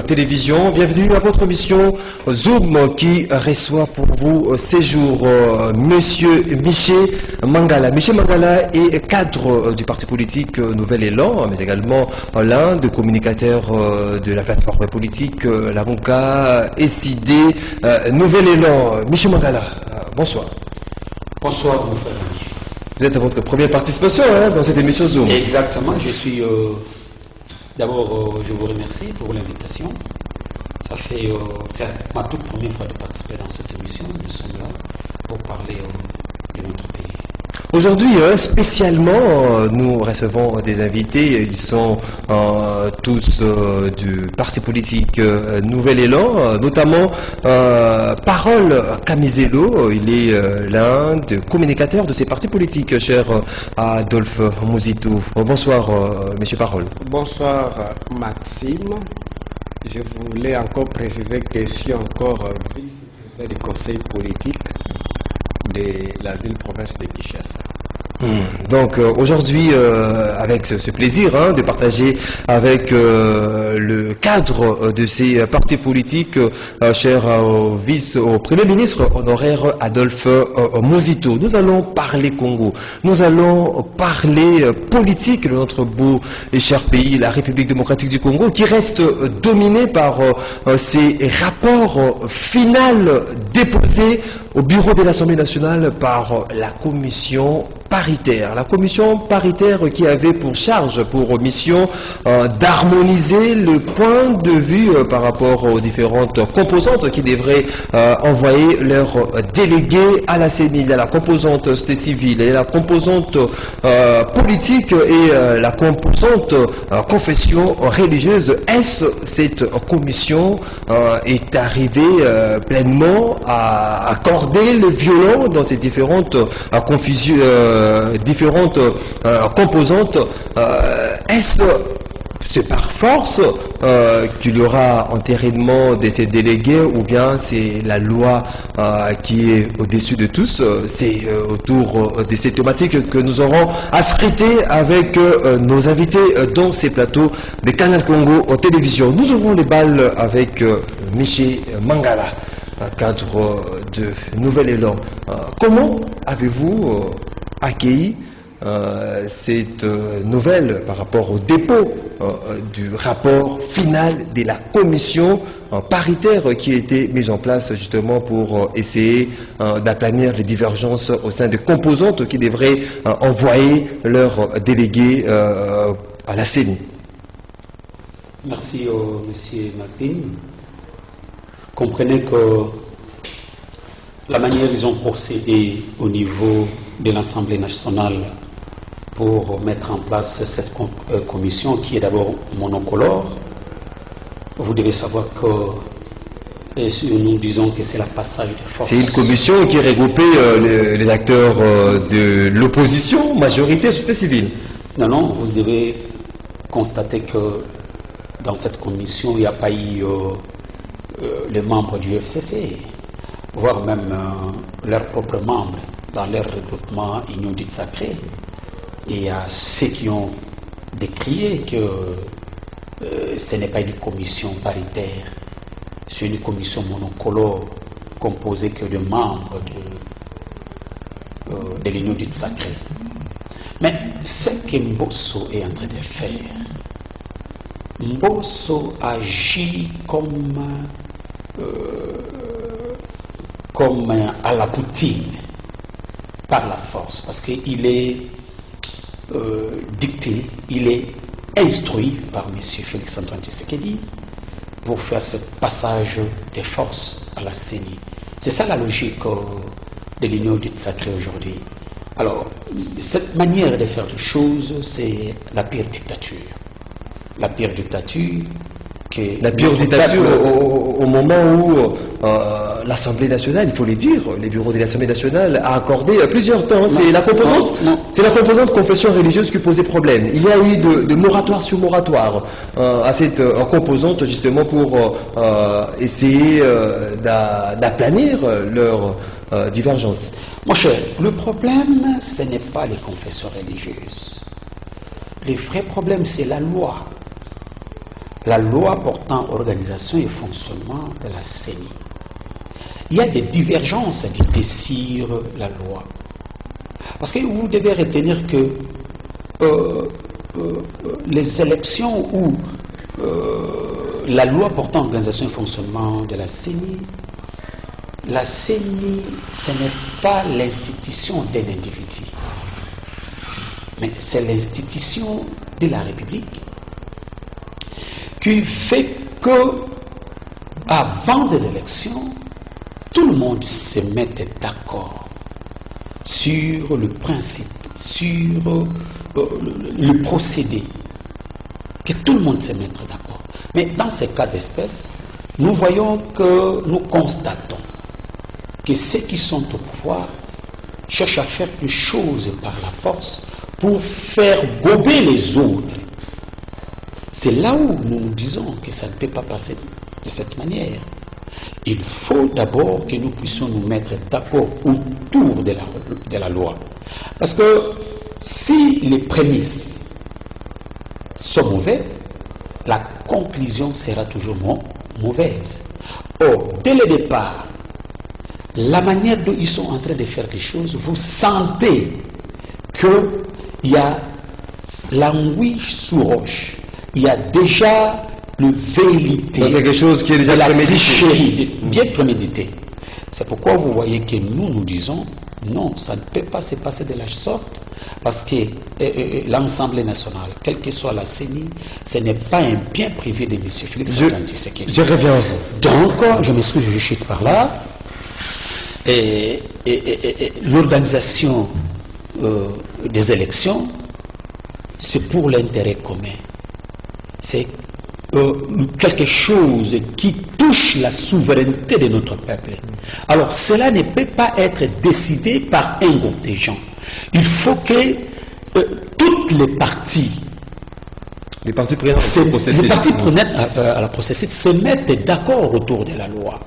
Télévision. Bienvenue à votre émission Zoom qui reçoit pour vous ces jours Monsieur Michel Mangala. Michel Mangala est cadre du parti politique Nouvel Élan, mais également l'un des communicateurs de la plateforme politique l'avocat SID Nouvel Élan. Michel Mangala, bonsoir. Bonsoir mon frère. Vous êtes à votre première participation dans cette émission Zoom. Exactement, je suis... D'abord, je vous remercie pour l'invitation. C'est ma toute première fois de participer dans cette émission. Nous sommes là pour parler de notre pays. Aujourd'hui, spécialement, nous recevons des invités. Ils sont tous du parti politique Nouvel Élan, notamment Parole Camisello. Il est l'un des communicateurs de ces partis politiques, cher Adolphe Mouzitou. Bonsoir, monsieur Parole. Bonsoir, Maxime. Je voulais encore préciser que je suis encore vice-président du conseil politique de la ville-province de Kinshasa. Donc aujourd'hui, avec ce plaisir de partager avec le cadre de ces partis politiques, cher au Premier ministre honoraire Adolphe Mouzitou, nous allons parler Congo, nous allons parler politique de notre beau et cher pays, la République démocratique du Congo, qui reste dominé par ces rapports finaux déposés au bureau de l'Assemblée nationale par la commission paritaire. La commission paritaire qui avait pour charge, pour mission d'harmoniser le point de vue par rapport aux différentes composantes qui devraient envoyer leurs délégués à la CENI. Il y a la composante civile, il y a la composante politique et la composante confession religieuse. Cette commission est arrivée pleinement à accorder le violon dans ces différentes confusions, différentes composantes. Est-ce c'est par force qu'il y aura enterrement de ces délégués ou bien c'est la loi qui est au-dessus de tous? C'est autour de ces thématiques que nous aurons à scruter avec nos invités dans ces plateaux de Canal Congo en télévision. Nous ouvrons les balles avec Michel Mangala, cadre de Nouvel Élan. Comment avez-vous accueilli cette nouvelle par rapport au dépôt du rapport final de la commission paritaire qui a été mise en place justement pour essayer d'aplanir les divergences au sein des composantes qui devraient envoyer leurs délégués à la CENI? Merci monsieur Maxime. Comprenez que la manière dont ils ont procédé au niveau de l'Assemblée nationale pour mettre en place cette commission qui est d'abord monocolore, vous devez savoir que nous disons que c'est la passage de force. C'est une commission qui regroupait les acteurs de l'opposition, majorité, société civile. Non, vous devez constater que dans cette commission, il n'y a pas eu les membres du FCC, voire même leurs propres membres dans leur regroupement Union dite sacrée. Et il y a ceux qui ont décrié que ce n'est pas une commission paritaire, c'est une commission monocolore composée que de membres de l'Union dite sacrée. Mais ce que Mbosso est en train de faire, Mbosso agit comme à la Poutine, par la force, parce qu'il est dicté, il est instruit par M. Félix-Antoine Tshisekedi pour faire ce passage des forces à la CENI. C'est ça la logique de l'Union dite sacrée aujourd'hui. Alors, cette manière de faire les choses, c'est la pire dictature. La pire dictature au moment où l'Assemblée nationale, il faut le dire, les bureaux de l'Assemblée nationale a accordé plusieurs temps. C'est la composante confession religieuse qui posait problème. Il y a eu de moratoire sur moratoire à cette composante justement pour essayer d'aplanir leurs divergences. Mon cher, le problème, ce n'est pas les confessions religieuses. Le vrai problème, c'est la loi. la loi portant organisation et fonctionnement de la CENI. Il y a des divergences d'idées sur la loi. Parce que vous devez retenir que les élections ou la loi portant organisation et fonctionnement de la CENI, ce n'est pas l'institution d'un individu, mais c'est l'institution de la République qui fait que, avant des élections, tout le monde se mette d'accord sur le principe, sur le procédé, que tout le monde se mette d'accord. Mais dans ces cas d'espèce, nous voyons que nous constatons que ceux qui sont au pouvoir cherchent à faire des choses par la force pour faire gober les autres. C'est là où nous nous disons que ça ne peut pas passer de cette manière. Il faut d'abord que nous puissions nous mettre d'accord autour de la loi. Parce que si les prémices sont mauvaises, la conclusion sera toujours mauvaise. Or, dès le départ, la manière dont ils sont en train de faire les choses, vous sentez qu'il y a l'anguille sous roche. Il y a déjà le vérité. Quelque chose qui est déjà prémédité. Bien prémédité. C'est pourquoi vous voyez que nous disons, non, ça ne peut pas se passer de la sorte, parce que l'Assemblée nationale, quelle que soit la CENI, ce n'est pas un bien privé de M. Félix Antoine Tshisekedi. Je reviens à vous. Donc, je m'excuse, je chute par là. Et l'organisation des élections, c'est pour l'intérêt commun. C'est quelque chose qui touche la souveraineté de notre peuple. Alors, cela ne peut pas être décidé par un groupe de gens. Il faut que toutes les parties prenantes à la processus se mettent d'accord autour de la loi.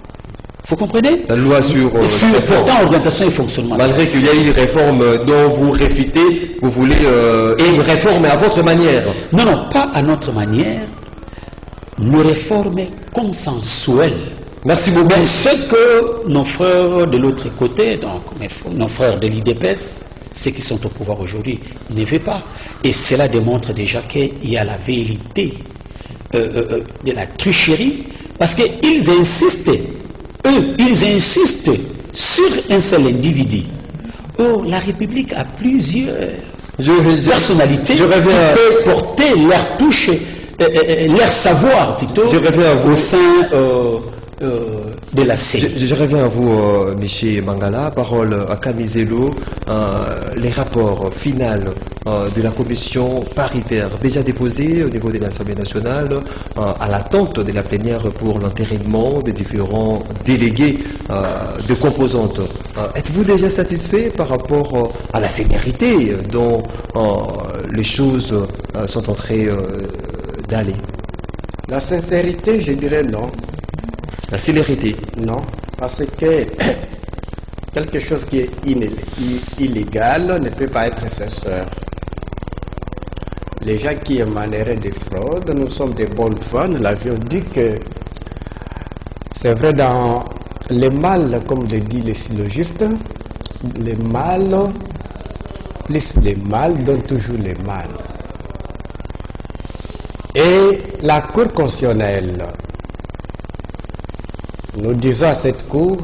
Vous comprenez? La loi sur portant organisation et fonctionnement. Malgré qu'il y a eu une réforme dont vous réfutez, vous voulez une réforme à votre manière. Non, pas à notre manière. Une réforme consensuelle. Merci beaucoup. Mais ce que nos frères de l'autre côté, donc nos frères de l'IDPS, ceux qui sont au pouvoir aujourd'hui, ne veulent pas. Et cela démontre déjà qu'il y a la vérité de la tricherie, parce qu'ils insistent. Ils insistent sur un seul individu. Oh, la République a plusieurs personnalités qui peuvent porter leur touche, leur savoir plutôt, au sein de la CENI. Je reviens à vous, M. Mangala. Parole à Camizelo. Les rapports finaux de la commission paritaire déjà déposés au niveau de l'Assemblée nationale à l'attente de la plénière pour l'entérinement des différents délégués de composantes. Êtes-vous déjà satisfait par rapport à la sévérité dont les choses sont en train d'aller? La sincérité, je dirais non. La célérité? Non, parce que quelque chose qui est illégal ne peut pas être sincère. Les gens qui émaneraient des fraudes, nous sommes des bonnes fois, nous l'avions dit que c'est vrai dans le mal, comme le dit les syllogistes, le mal, plus le mal donne toujours le mal. Et la Cour constitutionnelle, nous disons à cette Cour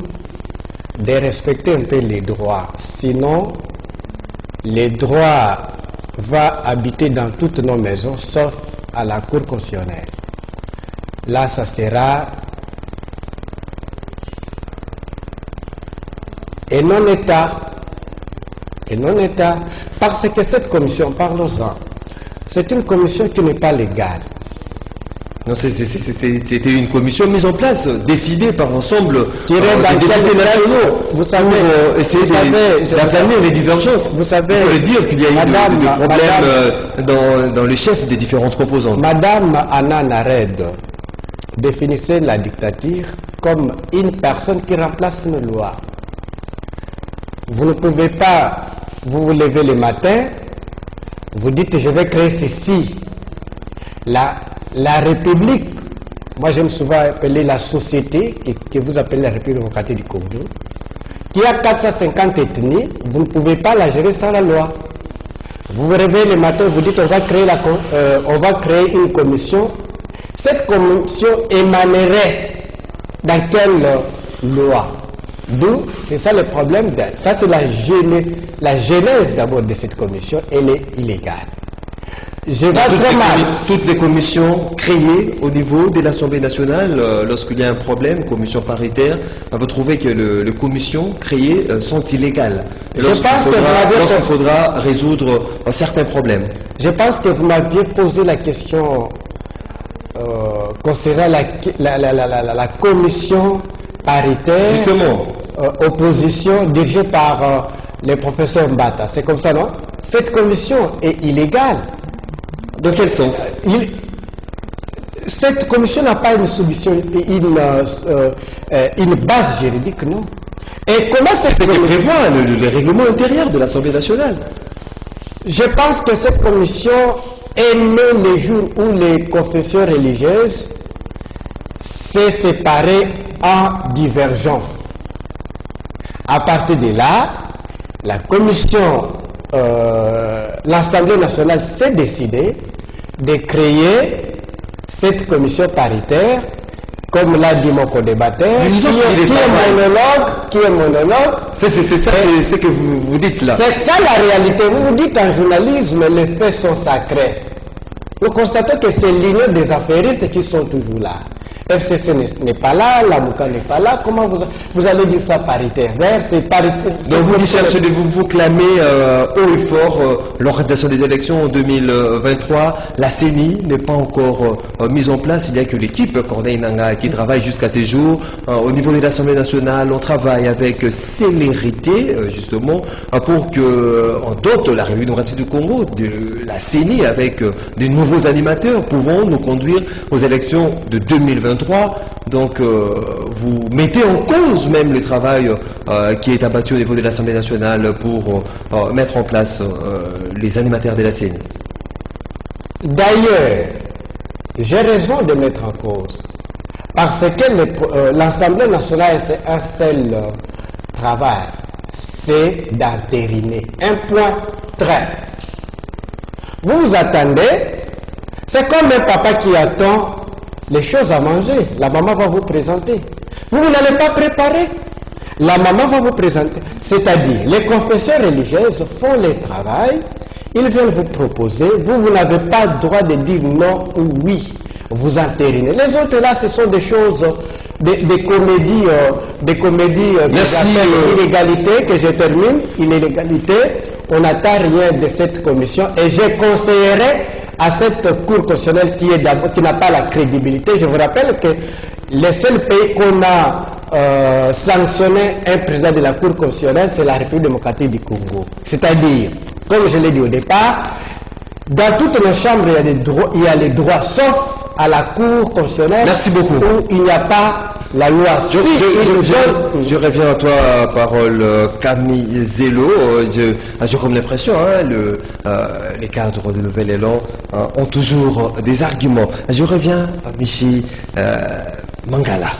de respecter un peu les droits. Sinon, les droits vont habiter dans toutes nos maisons, sauf à la Cour constitutionnelle. Là, ça sera un non-État. Un non-État. Parce que cette commission, parlons-en, c'est une commission qui n'est pas légale. Non, c'était une commission mise en place, décidée par l'ensemble des députés nationaux. Vous savez, pour essayer d'aplanir les divergences. Vous savez, il faut le dire qu'il y a eu des problèmes dans les chefs des différentes composantes. Madame Anna Nared définissait la dictature comme une personne qui remplace une loi. Vous ne pouvez pas vous lever le matin, vous dites je vais créer ceci. La République moi j'aime souvent appeler la société, que vous appelez la République démocratique du Congo, qui a 450 ethnies, vous ne pouvez pas la gérer sans la loi. Vous vous réveillez le matin, vous dites on va créer une commission. Cette commission émanerait dans quelle loi? D'où, c'est ça le problème, ça c'est la genèse d'abord de cette commission, elle est illégale. Je vais très mal. Toutes les commissions créées au niveau de l'Assemblée nationale, lorsqu'il y a un problème, commission paritaire, vous trouvez que les commissions créées sont illégales. Je pense lorsqu'il faudra résoudre certains problèmes. Je pense que vous m'aviez posé la question concernant la commission paritaire. Justement. Opposition dirigée par le professeur Mbata. C'est comme ça, non? Cette commission est illégale. Dans quel sens? Cette commission n'a pas une solution, une base juridique, non? Et comment cette commission prévoit le règlement intérieur de l'Assemblée nationale? Je pense que cette commission est née le jour où les confessions religieuses s'est séparée en divergents. À partir de là, la commission, l'Assemblée nationale s'est décidée de créer cette commission paritaire, comme l'a dit mon co-débatteur, qui est monologue. C'est ça, c'est ce que vous dites là. C'est ça la réalité. Vous vous dites en journalisme, les faits sont sacrés. Nous constatons que c'est l'union des affairistes qui sont toujours là. FCC n'est pas là, la Mouka n'est pas là. Comment vous allez dire ça paritaire? C'est paritaire. Donc vous cherchez de vous clamer haut et fort l'organisation des élections en 2023. La CENI n'est pas encore mise en place. Il n'y a que l'équipe Corneille Nangaa qui travaille jusqu'à ces jours. Au niveau de l'Assemblée nationale, on travaille avec célérité justement pour que, en dote la République démocratique du Congo, de la CENI avec de nouveaux animateurs pouvant nous conduire aux élections de 2023. Donc vous mettez en cause même le travail qui est abattu au niveau de l'Assemblée nationale pour mettre en place les animateurs de la CENI. D'ailleurs, j'ai raison de mettre en cause parce que l'Assemblée nationale, c'est un seul travail, c'est d'entériner. Un point très. Vous attendez, c'est comme un papa qui attend les choses à manger. La maman va vous présenter. Vous n'allez pas préparer. La maman va vous présenter. C'est-à-dire, les confessions religieuses font le travail. Ils viennent vous proposer. Vous n'avez pas le droit de dire non ou oui. Vous entérinez. Les autres là, ce sont des choses, des comédies, Merci. Illégalité, que je termine. Illégalité. On n'attend rien de cette commission. Et je conseillerais à cette Cour constitutionnelle qui n'a pas la crédibilité. Je vous rappelle que le seul pays qu'on a sanctionné un président de la Cour constitutionnelle, c'est la République démocratique du Congo. C'est-à-dire, comme je l'ai dit au départ, dans toutes nos chambres, il y a les droits, sauf à la Cour constitutionnelle. Merci beaucoup. Où il n'y a pas la loi. Je reviens à toi, parole Camille Zelo. J'ai comme l'impression, les cadres de Nouvel Élan ont toujours des arguments. Je reviens à Michi Mangala.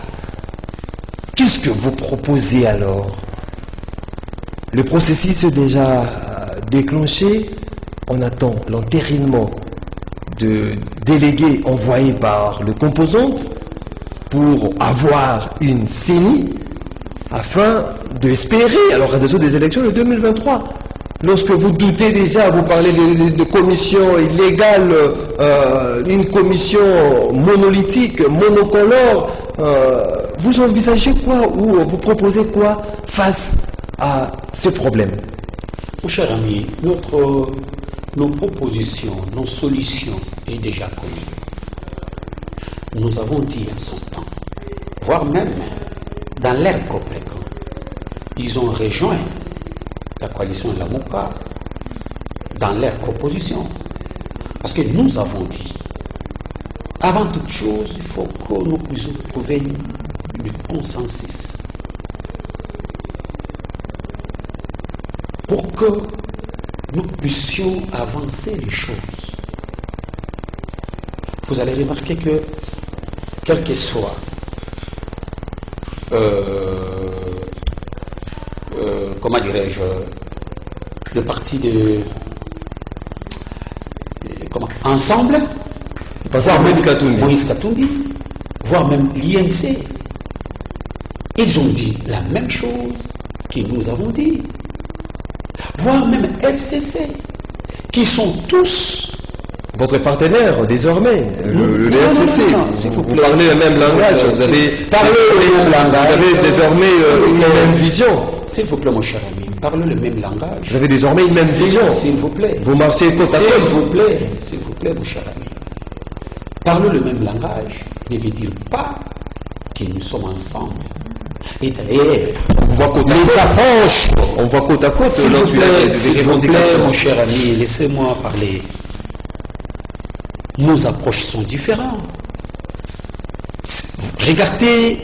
Qu'est-ce que vous proposez alors? Le processus est déjà déclenché. On attend l'entérinement de délégués envoyés par le composante pour avoir une CENI afin d'espérer à l'organisation des élections de 2023. Lorsque vous doutez déjà, vous parlez de commission illégale, une commission monolithique, monocolore, vous envisagez quoi ou vous proposez quoi face à ce problème? Mon cher ami, nos propositions, nos solutions est déjà connues. Nous avons dit à son temps, voire même dans leur propre camp, ils ont rejoint la coalition de la Mouka dans leurs propositions. Parce que nous avons dit, avant toute chose, il faut que nous puissions trouver le consensus pour que nous puissions avancer les choses. Vous allez remarquer que quel que soit comment dirais-je, le parti de Ensemble, voire même Moïse Katumbi, voire même l'INC, ils ont dit la même chose que nous avons dit, voire même FCC, qui sont tous votre partenaire désormais, le FCC. Vous parlez le même langage, vous avez désormais une même vision. S'il vous plaît, mon cher ami, parlez le même langage. Vous avez désormais une même vision. S'il vous plaît. Vous marchez côte à côte. S'il vous plaît, mon cher ami. Parler le même langage ne veut dire pas que nous sommes ensemble. Et d'ailleurs, on voit côte à côte. Approches. On voit côte à côte. S'il vous plaît, mon cher ami, laissez-moi parler. Nos approches sont différentes. Regardez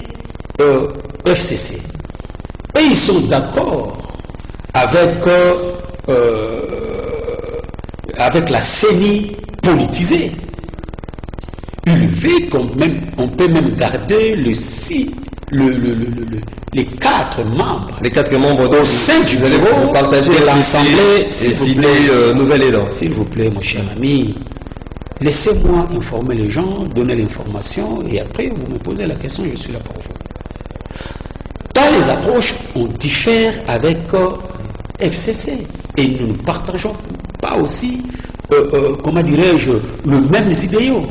FCC. Et ils sont d'accord avec la CENI politisée. Il veut on peut même garder les 4 membres. Les 4 membres au sein du bureau de l'Assemblée Nouvel Élan. S'il vous plaît, mon cher ami, laissez-moi informer les gens, donner l'information et après vous me posez la question, je suis là pour vous. Dans les approches, on diffère avec FCC et nous ne partageons pas aussi, comment dirais-je, le même idéaux.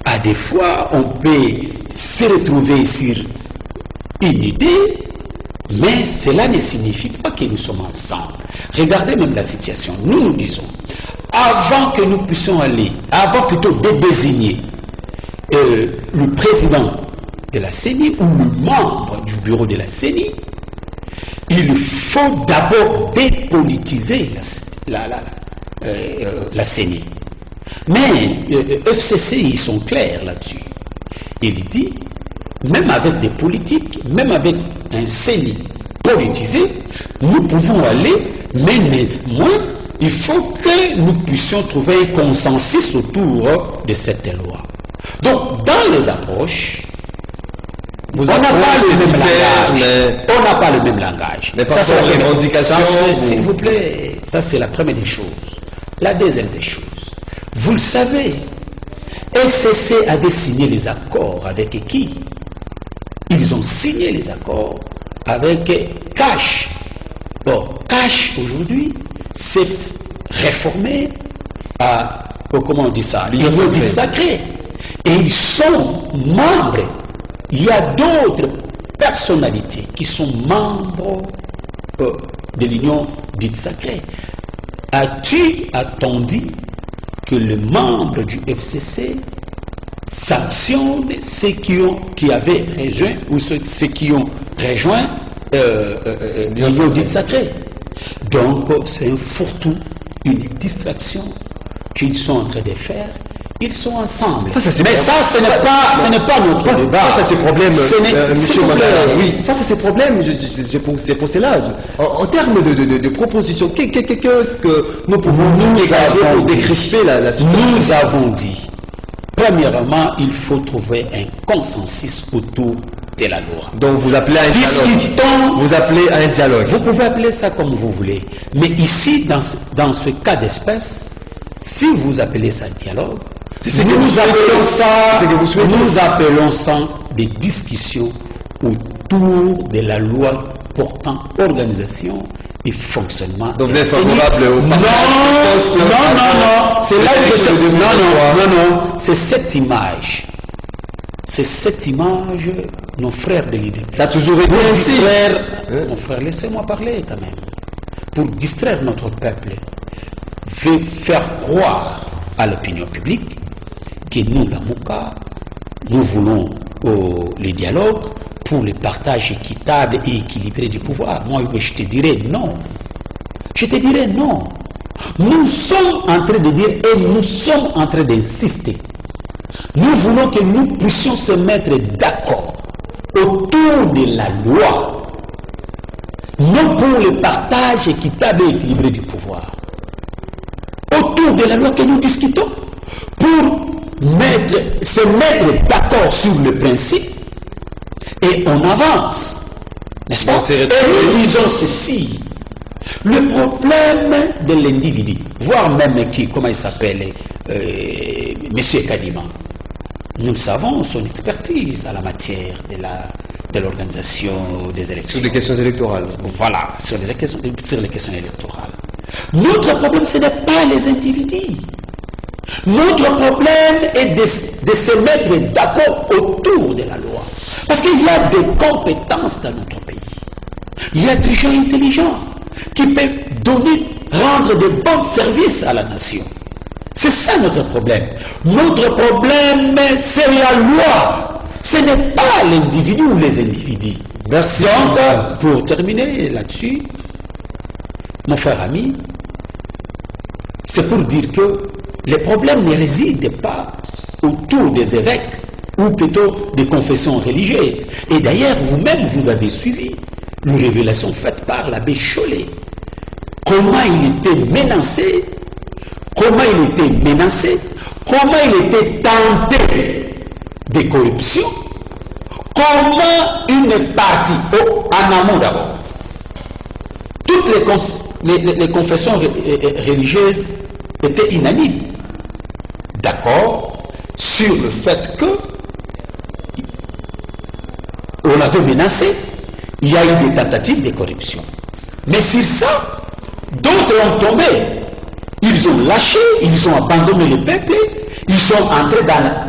À des fois, on peut se retrouver sur une idée, mais cela ne signifie pas que nous sommes ensemble. Regardez même la situation. Nous disons, avant que nous puissions aller, avant plutôt de désigner le président de la CENI ou le membre du bureau de la CENI, il faut d'abord dépolitiser la CENI. Mais FCC, ils sont clairs là-dessus. Il dit, même avec des politiques, même avec un CENI politisé, nous pouvons aller, mais néanmoins, il faut que nous puissions trouver un consensus autour de cette loi. Donc, dans les approches, on n'a pas le même langage. On n'a pas le même langage. Mais ça, c'est la revendication. S'il vous plaît, ça c'est la première des choses. La deuxième des choses, vous le savez, FCC avait signé les accords avec qui? Ils ont signé les accords avec Cash. Or, Cash aujourd'hui s'est réformé à, comment on dit ça, l'union dite sacrée. Et ils sont membres. Il y a d'autres personnalités qui sont membres de l'union dite sacrée. As-tu attendu que les membres du FCC sanctionnent ceux qui avaient rejoint ou ceux qui ont rejoint l'union dite sacrée? Donc, c'est un fourre-tout, une distraction qu'ils sont en train de faire. Ils sont ensemble. Mais ça, ce n'est pas notre débat. Face à ces problèmes, monsieur Mandela, oui, face à ces problèmes, c'est pour cela. En termes de propositions, qu'est-ce que nous pouvons nous engager pour décrisper la situation? Nous avons dit, premièrement, il faut trouver un consensus autour de la loi. Donc vous appelez à un dialogue. Vous appelez à un dialogue. Vous pouvez appeler ça comme vous voulez. Mais ici, dans ce cas d'espèce, si vous appelez ça dialogue, nous appelons ça des discussions autour de la loi portant organisation et fonctionnement. Donc vous êtes favorable au non, c'est là non, c'est cette image. C'est cette image, nos frères de l'idée. Ça a toujours été ainsi. Mon frère, laissez-moi parler quand même. Pour distraire notre peuple, faire croire à l'opinion publique que nous, la Mouka, nous voulons les dialogues pour le partage équitable et équilibré du pouvoir. Moi, je te dirais non. Je te dirais non. Nous sommes en train de dire et nous sommes en train d'insister. Nous voulons que nous puissions se mettre d'accord autour de la loi, non pour le partage équitable et équilibré du pouvoir. Autour de la loi que nous discutons, pour se mettre d'accord sur le principe et on avance. N'est-ce pas? Et nous disons ceci. Le problème de l'individu, voire même comment il s'appelle, Monsieur Kadima, nous savons son expertise à la matière de l'organisation des élections. Sur les questions électorales. Voilà, sur les questions électorales. Notre problème, ce n'est pas les individus. Notre problème est de se mettre d'accord autour de la loi. Parce qu'il y a des compétences dans notre pays. Il y a des gens intelligents qui peuvent rendre de bons services à la nation. C'est ça notre problème. Notre problème, c'est la loi. Ce n'est pas l'individu ou les individus. Merci. Donc, pour terminer là-dessus, mon frère ami, c'est pour dire que les problèmes ne résident pas autour des évêques ou plutôt des confessions religieuses. Et d'ailleurs, vous-même, vous avez suivi les révélations faites par l'abbé Chollet. Comment il était menacé, comment il était tenté de corruption, comment une partie, en amont d'abord, toutes les confessions religieuses étaient unanimes, d'accord, sur le fait que on l'avait menacé, il y a eu des tentatives de corruption. Mais sur ça, d'autres ont tombé. Ils ont lâché, ils ont abandonné le peuple, ils sont entrés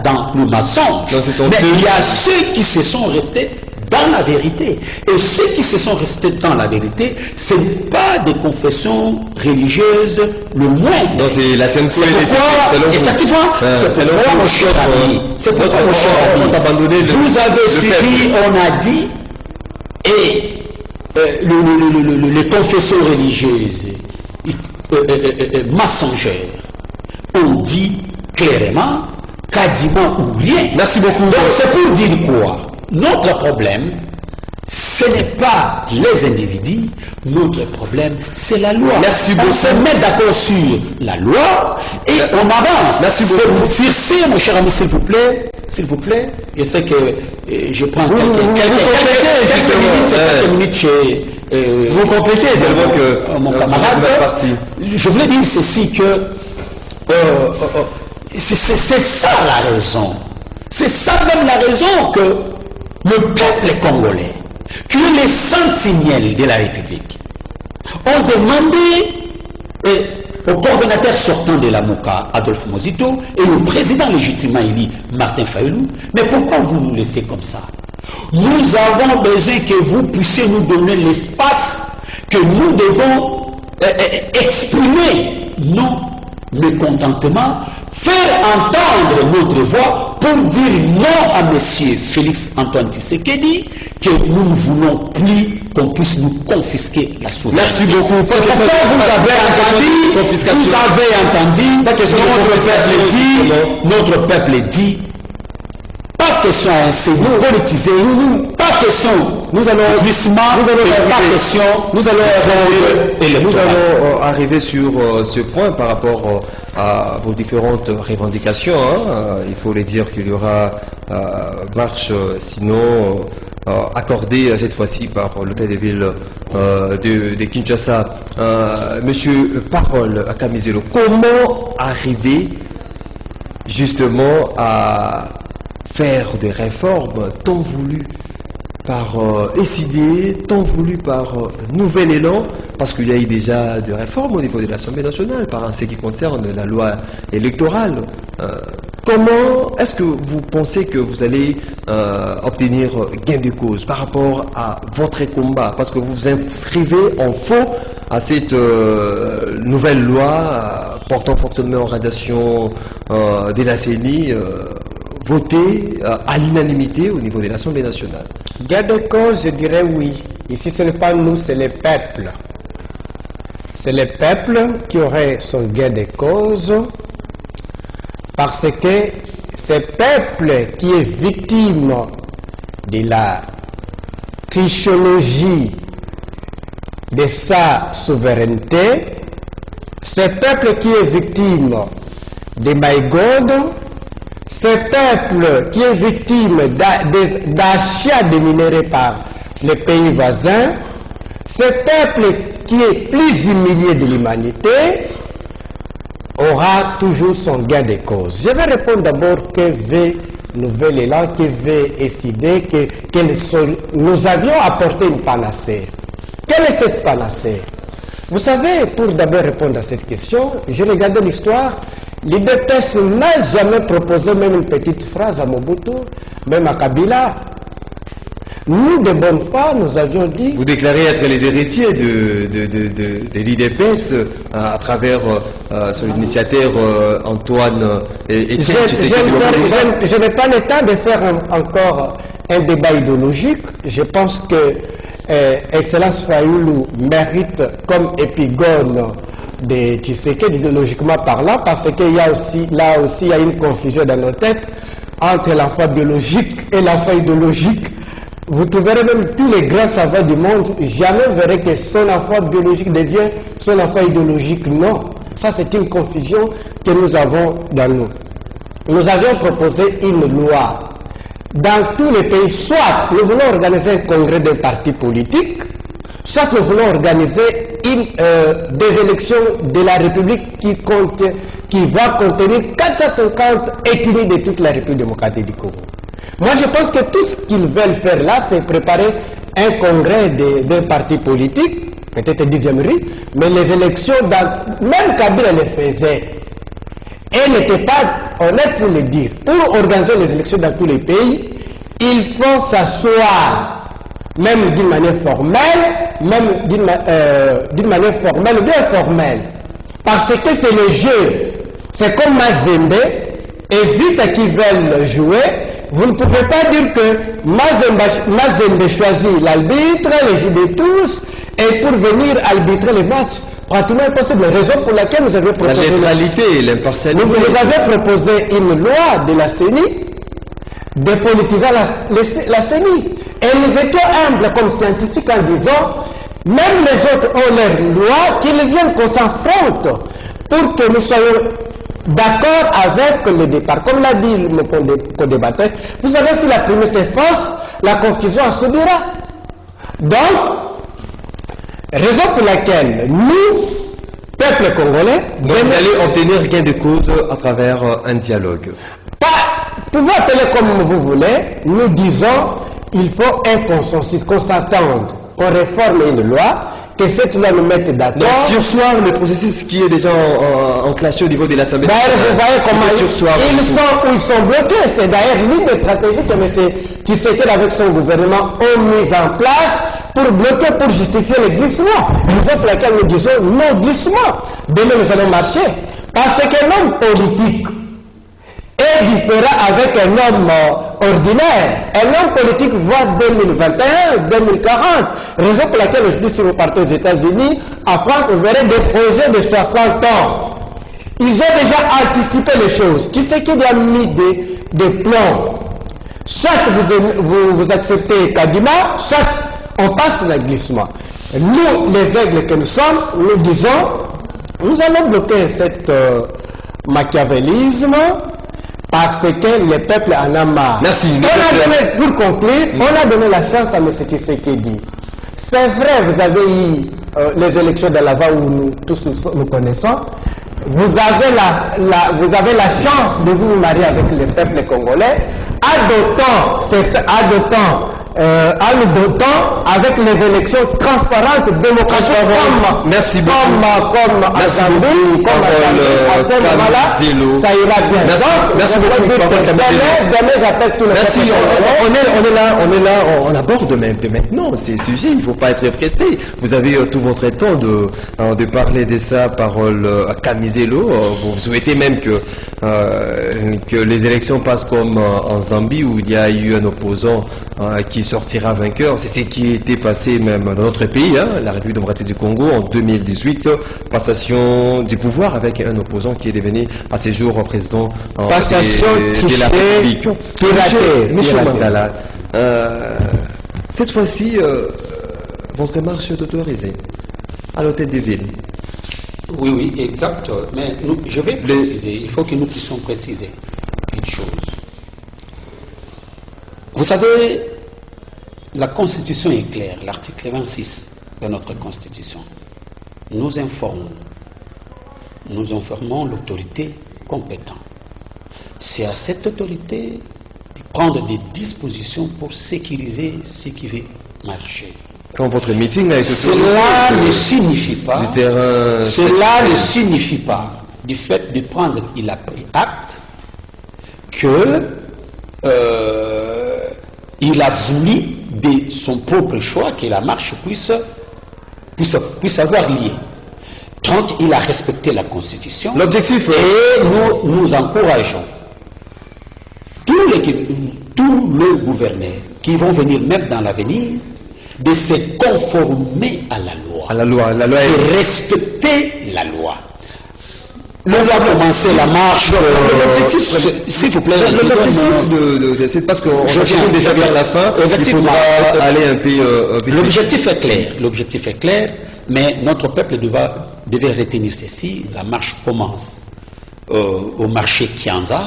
dans le mensonge. Mais il y a ceux qui se sont restés dans la vérité. Et ceux qui se sont restés dans la vérité, ce n'est pas des confessions religieuses le moins. Non, c'est la Sainte Foi. Effectivement, c'est pourquoi, mon cher ami, vous avez suivi, on a dit, et les confessions religieuses mensongères ont dit clairement, quasiment ou rien. Merci beaucoup. Donc c'est pour dire quoi? Notre problème, ce n'est pas les individus, notre problème, c'est la loi. Merci beaucoup. On se met d'accord sur la loi et on avance. Merci beaucoup. Sur ce, mon cher ami, s'il vous plaît, je sais que je prends quelques minutes chez vous complétez tellement que mon camarade. Je voulais dire ceci que c'est ça la raison. C'est ça même la raison que le peuple congolais, qui est les sentinelles de la République, ont demandé au coordonnateur sortant de la MOCA, Adolphe Mozito, et au président légitimement élu, Martin Fayoulou, mais pourquoi vous nous laissez comme ça? Nous avons besoin que vous puissiez nous donner l'espace que nous devons exprimer nos mécontentements, faire entendre notre voix pour dire non à M. Félix Antoine Tshisekedi que nous ne voulons plus qu'on puisse nous confisquer la souveraineté. Merci beaucoup. C'est pourquoi vous avez entendu, notre peuple dit, pas question à enseigner, politiser, pas question, nous allons arriver sur ce point par rapport à vos différentes revendications. Il faut les dire qu'il y aura marche, sinon accordée cette fois-ci par l'hôtel de ville de Kinshasa. Monsieur Parole Akamizelo, comment arriver justement à faire des réformes tant voulues par SID, tant voulues par Nouvel Élan, parce qu'il y a eu déjà des réformes au niveau de l'Assemblée nationale par ce qui concerne la loi électorale. Comment est-ce que vous pensez que vous allez obtenir gain de cause par rapport à votre combat? Parce que vous vous inscrivez en faux à cette nouvelle loi portant fonctionnement en radiation de la CENI, votée à l'unanimité au niveau de l'Assemblée nationale. Gain de cause, je dirais oui. Ici, ce n'est pas nous, c'est le peuple. C'est le peuple qui aurait son gain de cause, parce que ce peuple qui est victime de la trichologie de sa souveraineté, ce peuple qui est victime de My God, Ce peuple qui est victime d'achats de minerais par les pays voisins, ce peuple qui est plus humilié de l'humanité, aura toujours son gain de cause. Je vais répondre d'abord que veut Nouvel Élan, que veut décider que nous avions apporté une panacée. Quelle est cette panacée? Vous savez, pour d'abord répondre à cette question, j'ai regardé l'histoire. L'UDPS n'a jamais proposé même une petite phrase à Mobutu, même à Kabila. Nous, de bonne foi, nous avions dit... Vous déclarez être les héritiers de l'IDPS à travers son initiateur Antoine et je n'ai pas le temps de faire encore un débat idéologique. Je pense que Excellence Fayoulou mérite comme épigone de Tshisekedi idéologiquement parlant, parce qu'il y a aussi, là aussi, il y a une confusion dans nos têtes entre l'enfant biologique et l'enfant idéologique. Vous trouverez même tous les grands savants du monde, jamais verrez que son enfant biologique devient son enfant idéologique. Non, ça c'est une confusion que nous avons dans nous. Nous avions proposé une loi. Dans tous les pays, soit nous voulons organiser un congrès d'un parti politique, soit nous voulons organiser des élections de la République qui va contenir 450 ethnies de toute la République démocratique du Congo. Moi, je pense que tout ce qu'ils veulent faire là, c'est préparer un congrès d'un parti politique, peut-être 10e rue, mais les élections, même Kabila les faisait. Et n'était pas honnête pour le dire. Pour organiser les élections dans tous les pays, il faut s'asseoir, même d'une manière formelle, même d'une manière formelle ou bien informelle. Parce que c'est le jeu. C'est comme Mazembe, et vite qu'ils veulent jouer, vous ne pouvez pas dire que Mazembe choisit l'arbitre, les jeux de tous, et pour venir arbitrer les matchs. Pratiquement impossible. Raison pour laquelle nous avions proposé... La neutralité, l'impartialité. Nous avions proposé une loi de la CENI, dépolitisant la CENI. Et nous étions humbles comme scientifiques en disant, même les autres ont leurs lois, qu'ils viennent qu'on s'affronte pour que nous soyons d'accord avec le départ. Comme l'a dit mon co-débatteur, vous savez, si la première s'efforce, la conclusion en subira. Donc, raison pour laquelle nous, peuple congolais, vous allez obtenir gain de cause à travers un dialogue. Vous pouvez appeler comme vous voulez, nous disons il faut un consensus, qu'on s'attende, qu'on réforme une loi, que cette loi nous mette d'accord. Donc, sursoir le processus qui est déjà enclenché au niveau de l'Assemblée. D'ailleurs, vous voyez comment ils sont bloqués. C'est d'ailleurs l'une des stratégies que M. Tshisekedi avec son gouvernement ont mis en place pour bloquer, pour justifier les glissements. Nous pour laquelle nous disons non glissement. Demain, nous allons marcher. Parce qu'un homme politique est différent avec un homme ordinaire. Un homme politique voit 2021, 2040. Raison pour laquelle aujourd'hui, si vous partez aux États-Unis, en France, vous verrez des projets de 60 ans. Ils ont déjà anticipé les choses. Qui c'est qui a mis des plans? Soit vous acceptez Kadima, soit on passe le glissement. Nous, les aigles que nous sommes, nous disons, nous allons bloquer cet machiavélisme parce que le peuple en a marre. Merci. Pour conclure, on a donné la chance à M. Tshisekedi. C'est vrai, vous avez eu les élections de Lava où nous tous nous connaissons. Vous avez la chance de vous marier avec le peuple congolais. Adoptons avec les élections transparentes, démocratiques, merci beaucoup. comme à Zambie, comme à ce moment-là, ça ira bien. Merci beaucoup. Demain, j'appelle tout le merci. On est là, on aborde même maintenant ces sujets. Il ne faut pas être pressé. Vous avez tout votre temps de parler de ça, parole à Camizelo. Vous souhaitez même que les élections passent comme en Zambie où il y a eu un opposant qui sortira vainqueur. C'est ce qui était passé même dans notre pays, la République démocratique du Congo en 2018, passation du pouvoir avec un opposant qui est devenu à ce jour président de la République. Michel Mandela. Cette fois-ci, votre marche est autorisée à l'hôtel de ville. Oui, exact. Mais je vais préciser, il faut que nous puissions préciser une chose. Vous savez, la Constitution est claire, l'article 26 de notre Constitution. Nous informons l'autorité compétente. C'est à cette autorité de prendre des dispositions pour sécuriser ce qui va marcher. Quand votre meeting a été Cela ne signifie pas, du terrain, cela ne signifie pas, du fait de prendre, il a pris acte que il a voulu de son propre choix que la marche puisse avoir lieu. Donc il a respecté la Constitution. L'objectif et nous encourageons tous les gouverneurs qui vont venir même dans l'avenir de se conformer à la loi. La loi est... De respecter la loi. On va commencer la marche. S'il vous plaît. L'objectif c'est parce qu'on vient déjà vers la fin. Effectivement, il faudra aller un peu vite. L'objectif est clair. L'objectif est clair, mais notre peuple devait retenir ceci. La marche commence au marché Kianza.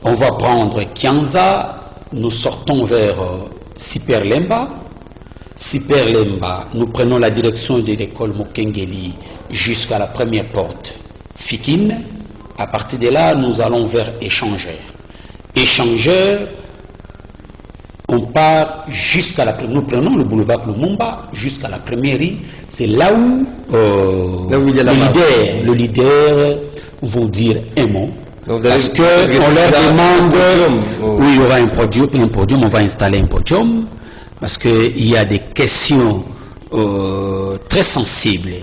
On va prendre Kianza. Nous sortons vers Siperlemba. Siperlemba, nous prenons la direction de l'école Mokengeli jusqu'à la première porte Fikine. À partir de là, nous allons vers Échangeur. Échangeur, on part jusqu'à la... Nous prenons le boulevard Lumumba jusqu'à la première rue. C'est là où, il y a le leader vont dire un mot. Donc parce qu'on leur demande... Oui, il y aura un podium, on va installer un podium. Parce qu'il y a des questions très sensibles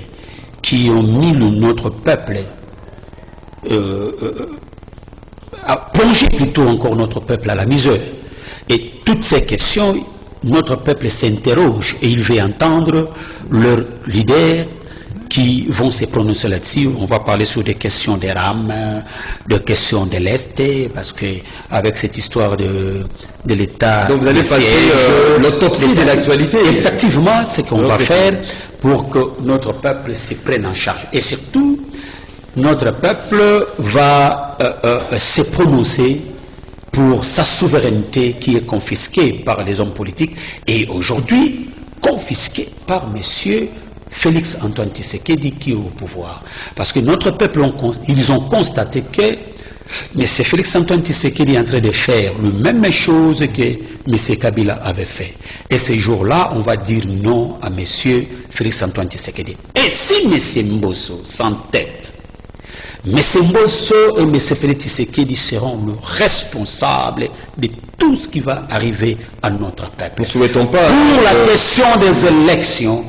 qui ont mis notre peuple, a plongé plutôt encore notre peuple à la misère. Et toutes ces questions, notre peuple s'interroge et il veut entendre leurs leaders qui vont se prononcer là-dessus. On va parler sur des questions des rames, des questions de l'Est, parce que avec cette histoire de l'État... Donc vous allez passer l'autopsie de l'actualité. Effectivement, c'est ce qu'on va faire pour que notre peuple se prenne en charge. Et surtout, notre peuple va se prononcer pour sa souveraineté qui est confisquée par les hommes politiques et aujourd'hui confisquée par messieurs Félix Antoine Tshisekedi qui est au pouvoir. Parce que notre peuple, ils ont constaté que M. Félix Antoine Tshisekedi est en train de faire la même chose que M. Kabila avait fait. Et ces jours-là, on va dire non à M. Félix Antoine Tshisekedi. Et si M. Mbosso s'entête, M. Mbosso et M. Félix Tshisekedi seront le responsable de tout ce qui va arriver à notre peuple. Nous ne souhaitons pas... Pour la question des élections,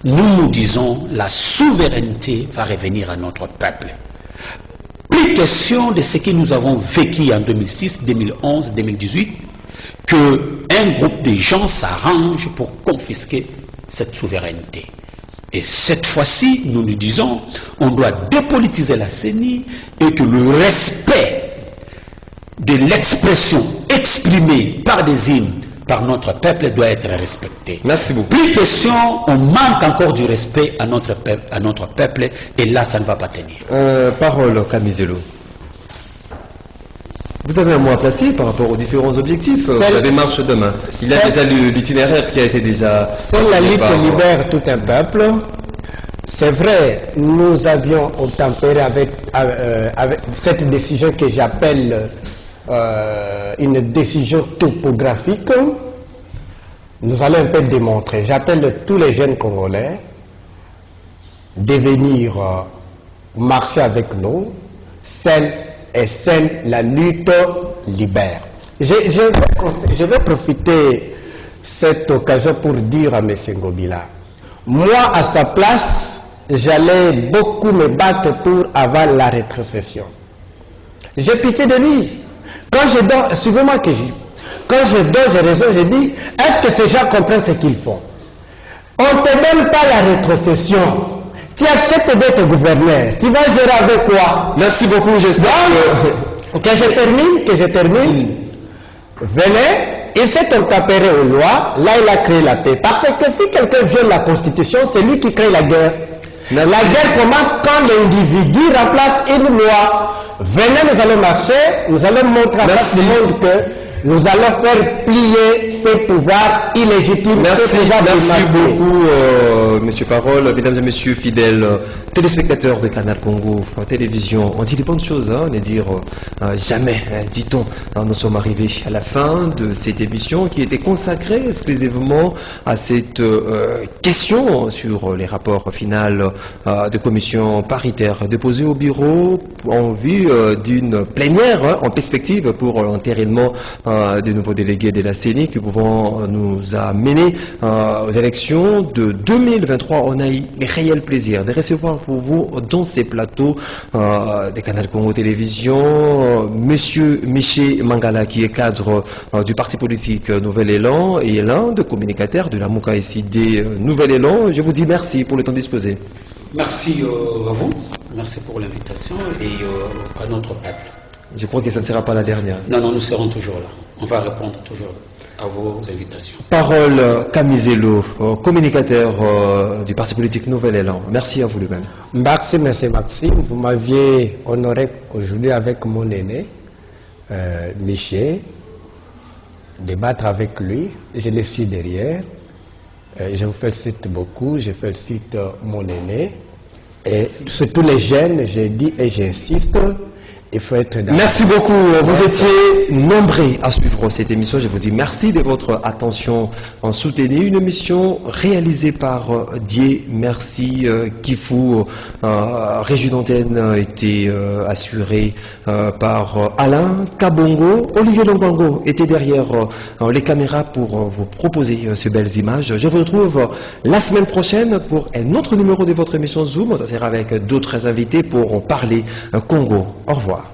nous disons la souveraineté va revenir à notre peuple. Plus question de ce que nous avons vécu en 2006, 2011, 2018, qu'un groupe de gens s'arrange pour confisquer cette souveraineté. Et cette fois-ci, nous nous disons, on doit dépolitiser la CENI et que le respect de l'expression exprimée par des hymnes par notre peuple doit être respecté. Merci beaucoup. Plus question, on manque encore du respect à notre peuple et là, ça ne va pas tenir. Parole, Kamizelo. Vous avez un mot à placer par rapport aux différents objectifs. Vous avez marche demain. Il y a déjà l'itinéraire qui a été déjà... C'est la lutte libère tout un peuple. C'est vrai, nous avions tempéré avec cette décision que j'appelle une décision topographique. Nous allons un peu démontrer. J'appelle tous les jeunes Congolais de venir marcher avec nous. La lutte libère. Je vais profiter cette occasion pour dire à M. Ngobila, moi à sa place, j'allais beaucoup me battre pour avoir la rétrocession. J'ai pitié de lui. Quand je dors, suivez-moi que quand je dors, j'ai raison, je dis, est-ce que ces gens comprennent ce qu'ils font? On ne te donne pas la rétrocession. Tu acceptes d'être gouverneur. Tu vas gérer avec quoi? Merci beaucoup, j'espère que je termine. Venez, il s'est encapéré aux lois, là il a créé la paix. Parce que si quelqu'un viole la Constitution, c'est lui qui crée la guerre. Merci. La guerre commence quand l'individu remplace une loi. Venez, nous allons marcher, nous allons montrer à tout le monde que nous allons faire plier ces pouvoirs illégitimes. Merci beaucoup, Monsieur Parole, mesdames et messieurs fidèles téléspectateurs de Canal Congo Télévision. On dit les bonnes choses, hein, on dire jamais, dit-on. Nous sommes arrivés à la fin de cette émission qui était consacrée exclusivement à cette question sur les rapports finaux de commission paritaire déposés au bureau en vue d'une plénière en perspective pour l'entérinement des nouveaux délégués de la CENI qui pouvant nous amener aux élections de 2023. On a eu le réel plaisir de recevoir pour vous dans ces plateaux des Canal Congo Télévision Monsieur Miché Mangala qui est cadre du parti politique Nouvel Élan et l'un des communicateurs de la Mouka SID Nouvel Élan. Je vous dis merci pour le temps disposé. Merci à vous, merci pour l'invitation et à notre peuple. Je crois que ça ne sera pas la dernière. Non, nous serons toujours là. On va répondre toujours à vos invitations. Parole Camisello, communicateur du parti politique Nouvel Élan. Merci à vous lui-même. Merci Maxime. Vous m'aviez honoré aujourd'hui avec mon aîné, Miché, débattre avec lui. Je le suis derrière. Je vous félicite beaucoup. Je félicite mon aîné. Et surtout les jeunes, j'ai dit et j'insiste. Il faut être dans... Merci beaucoup. Vous étiez nombreux à suivre cette émission. Je vous dis merci de votre attention en soutenir une émission réalisée par Dieu. Merci Kifou. Régie d'antenne a été assurée par Alain Kabongo. Olivier Longongo était derrière les caméras pour vous proposer ces belles images. Je vous retrouve la semaine prochaine pour un autre numéro de votre émission Zoom. Ça sera avec d'autres invités pour parler Congo. Au revoir.